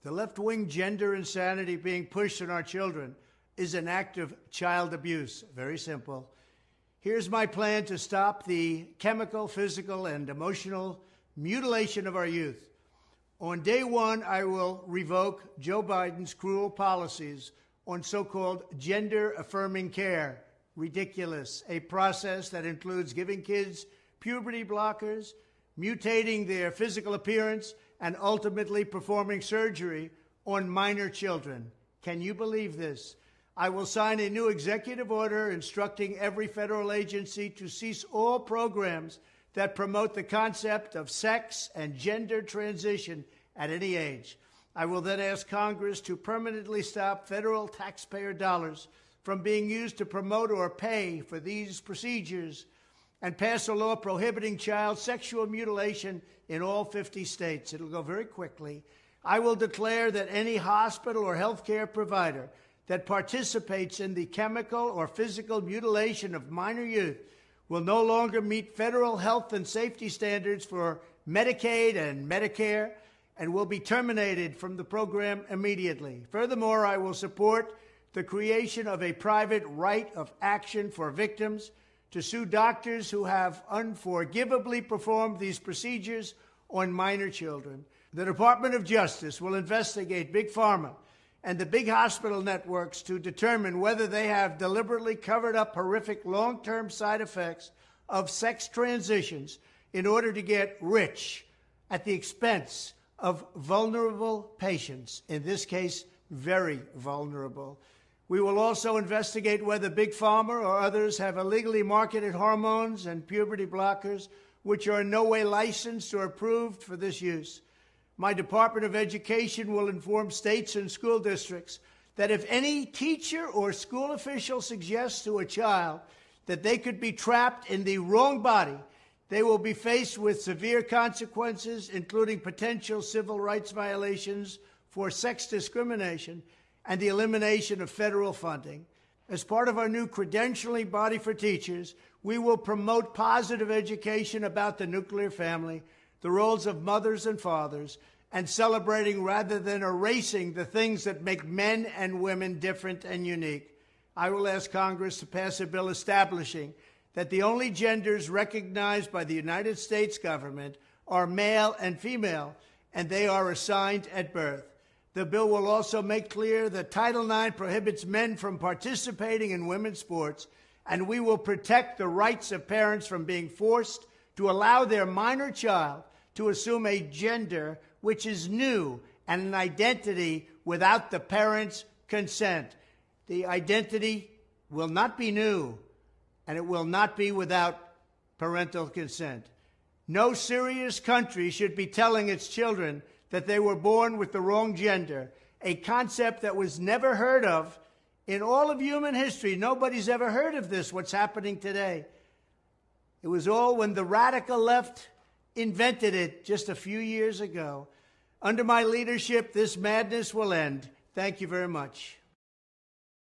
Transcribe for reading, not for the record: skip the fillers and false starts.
The left-wing gender insanity being pushed on our children is an act of child abuse. Very simple. Here's my plan to stop the chemical, physical, and emotional mutilation of our youth. On day one, I will revoke Joe Biden's cruel policies on so-called gender-affirming care. Ridiculous. A process that includes giving kids puberty blockers, mutating their physical appearance, and ultimately performing surgery on minor children. Can you believe this? I will sign a new executive order instructing every federal agency to cease all programs that promote the concept of sex and gender transition at any age. I will then ask Congress to permanently stop federal taxpayer dollars from being used to promote or pay for these procedures and pass a law prohibiting child sexual mutilation in all 50 states. It'll go very quickly. I will declare that any hospital or healthcare provider that participates in the chemical or physical mutilation of minor youth will no longer meet federal health and safety standards for Medicaid and Medicare and will be terminated from the program immediately. Furthermore, I will support the creation of a private right of action for victims to sue doctors who have unforgivably performed these procedures on minor children. The Department of Justice will investigate Big Pharma and the big hospital networks to determine whether they have deliberately covered up horrific long-term side effects of sex transitions in order to get rich at the expense of vulnerable patients, in this case, very vulnerable. We will also investigate whether Big Pharma or others have illegally marketed hormones and puberty blockers which are in no way licensed or approved for this use. My Department of Education will inform states and school districts that if any teacher or school official suggests to a child that they could be trapped in the wrong body, they will be faced with severe consequences, including potential civil rights violations for sex discrimination and the elimination of federal funding. As part of our new credentialing body for teachers, we will promote positive education about the nuclear family, the roles of mothers and fathers, and celebrating rather than erasing the things that make men and women different and unique. I will ask Congress to pass a bill establishing that the only genders recognized by the United States government are male and female, and they are assigned at birth. The bill will also make clear that Title IX prohibits men from participating in women's sports, and we will protect the rights of parents from being forced to allow their minor child to assume a gender which is new and an identity without the parent's consent. The identity will not be new, and it will not be without parental consent. No serious country should be telling its children that they were born with the wrong gender, a concept that was never heard of in all of human history. Nobody's ever heard of this, what's happening today. It was all when the radical left invented it just a few years ago. Under my leadership, this madness will end. Thank you very much.